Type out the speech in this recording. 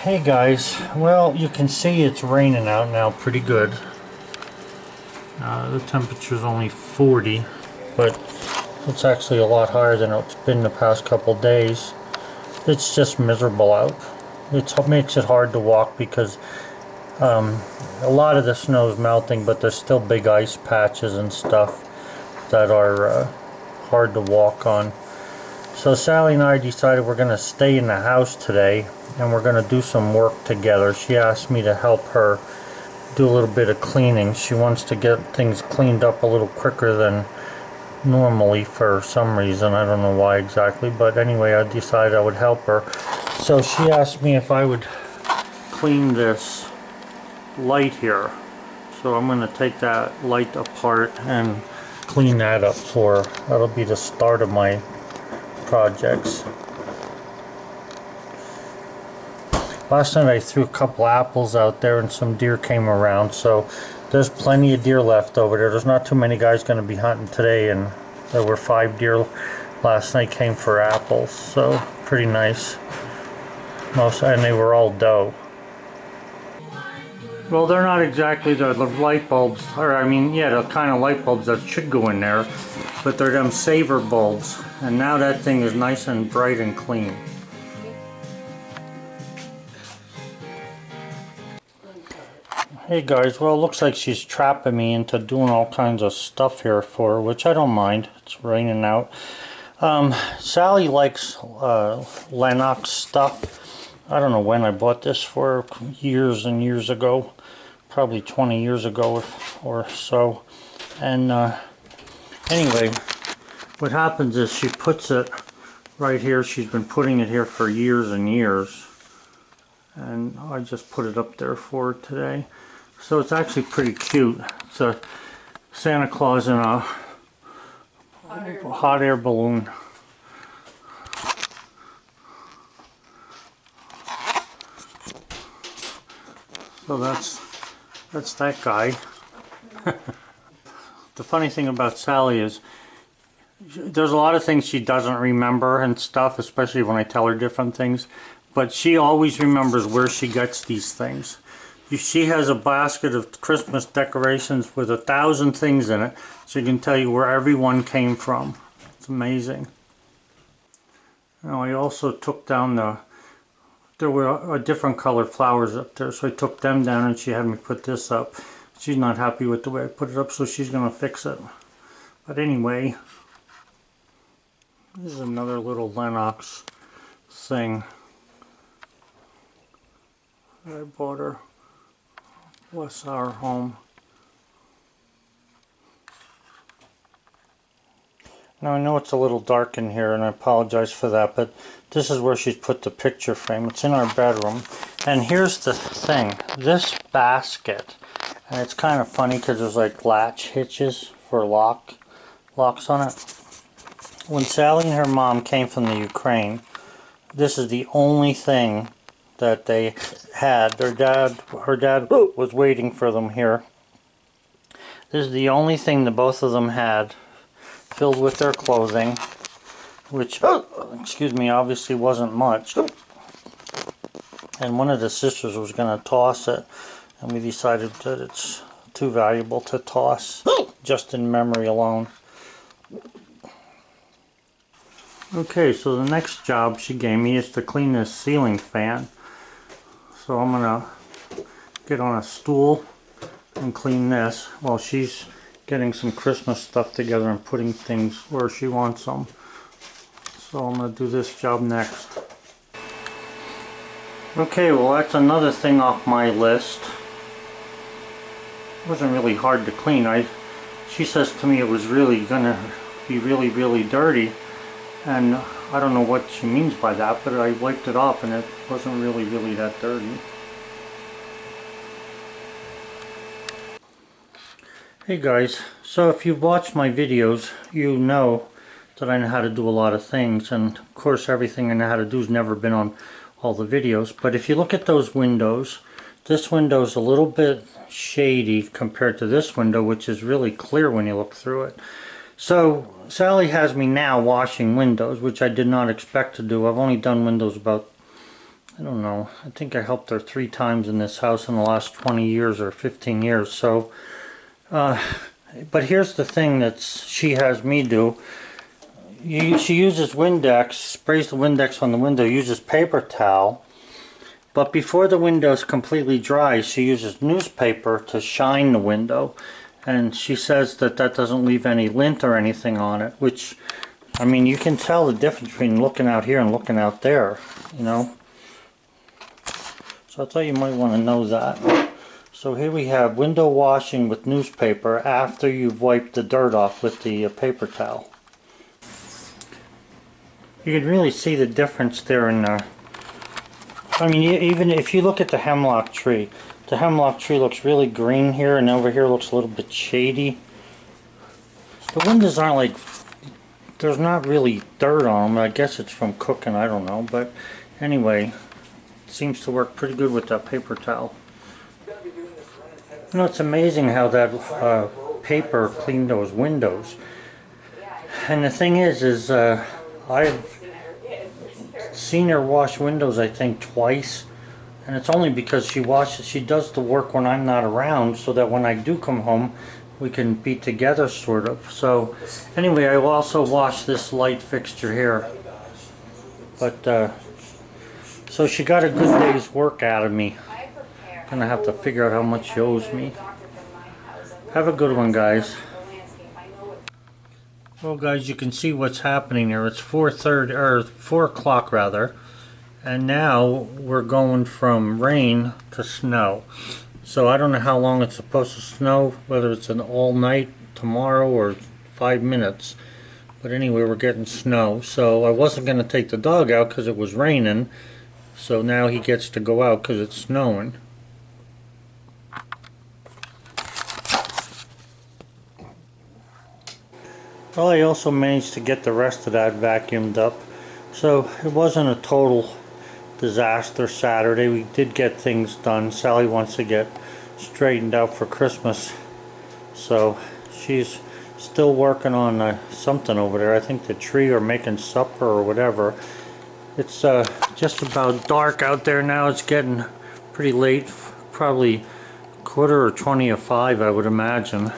Hey guys, well, you can see it's raining out now pretty good. The temperature's only 40, but it's actually a lot higher than it's been the past couple days. It's just miserable out. It makes it hard to walk because a lot of the snow is melting, but there's still big ice patches and stuff that are hard to walk on. So Sally and I decided we're going to stay in the house today and we're going to do some work together. She asked me to help her do a little bit of cleaning. She wants to get things cleaned up a little quicker than normally for some reason. I don't know why exactly, but anyway, I decided I would help her. So she asked me if I would clean this light here. So I'm going to take that light apart and clean that up for her. That'll be the start of my projects. Last night I threw a couple apples out there and some deer came around, so there's plenty of deer left over there. There's not too many guys going to be hunting today, and there were 5 deer last night came for apples, so pretty nice. And they were all doe. Well, they're not exactly the light bulbs, or I mean, yeah, the kind of light bulbs that should go in there, but they're them saver bulbs, and now that thing is nice and bright and clean. Hey guys, well, it looks like she's trapping me into doing all kinds of stuff here for her, which I don't mind. It's raining out. Sally likes Lennox stuff. I don't know when I bought this for her, years and years ago, probably 20 years ago or so. And anyway, what happens is she puts it right here. She's been putting it here for years and years, and I just put it up there for her today. So it's actually pretty cute. It's a Santa Claus in a hot air balloon. So that's that guy. The funny thing about Sally is there's a lot of things she doesn't remember and stuff, especially when I tell her different things, but she always remembers where she gets these things. She has a basket of Christmas decorations with 1,000 things in it, so you can tell you where everyone came from. It's amazing. Now I also took down there were different colored flowers up there, so I took them down and she had me put this up. She's not happy with the way I put it up, so she's going to fix it. But anyway, this is another little Lennox thing that I bought her. Bless our home. Now I know it's a little dark in here and I apologize for that, but this is where she's put the picture frame. It's in our bedroom. And here's the thing. This basket, and it's kind of funny because there's like latch hitches for locks on it. When Sally and her mom came from the Ukraine, this is the only thing that they had. Her dad was waiting for them here. This is the only thing that both of them had filled with their clothing, which, excuse me, obviously wasn't much. And one of the sisters was going to toss it, and we decided that it's too valuable to toss, just in memory alone. Okay, so the next job she gave me is to clean this ceiling fan. So I'm gonna get on a stool and clean this while she's getting some Christmas stuff together and putting things where she wants them. So I'm gonna do this job next. Okay, well, that's another thing off my list. It wasn't really hard to clean. She says to me it was really gonna be really dirty, and I don't know what she means by that, but I wiped it off and it wasn't really that dirty. Hey guys, so if you've watched my videos, you know that I know how to do a lot of things, and of course everything I know how to do has never been on all the videos. But if you look at those windows, this window is a little bit shady compared to this window, which is really clear when you look through it. So Sally has me now washing windows, which I did not expect to do. I've only done windows about I don't know, I think I helped her 3 times in this house in the last 20 years or 15 years. So, but here's the thing that she has me do. She uses Windex, sprays the Windex on the window, uses paper towel. But before the window's completely dry, she uses newspaper to shine the window. And she says that that doesn't leave any lint or anything on it, which, I mean, you can tell the difference between looking out here and looking out there, you know. So I thought you might want to know that. So here we have window washing with newspaper after you've wiped the dirt off with the paper towel. You can really see the difference there in I mean, even if you look at the hemlock tree looks really green here, and over here looks a little bit shady. The windows aren't like, there's not really dirt on them. I guess it's from cooking, I don't know. But anyway, it seems to work pretty good with that paper towel. You know, it's amazing how that paper cleaned those windows. And the thing is I've seen her wash windows, I think, twice. And it's only because she does the work when I'm not around, so that when I do come home, we can be together, sort of. So, anyway, I will also wash this light fixture here. But, so she got a good day's work out of me. Gonna have to figure out how much she owes me. Have a good one, guys. Well, guys, you can see what's happening here. It's 4:30 or 4 o'clock rather. And now we're going from rain to snow. So I don't know how long it's supposed to snow, whether it's an all night tomorrow or 5 minutes. But anyway, we're getting snow. So I wasn't going to take the dog out because it was raining. So now he gets to go out because it's snowing. Well, I also managed to get the rest of that vacuumed up. So it wasn't a total disaster Saturday. We did get things done. Sally wants to get straightened out for Christmas, so she's still working on something over there. I think the tree, or making supper or whatever. It's just about dark out there now. It's getting pretty late, probably 4:45 I would imagine.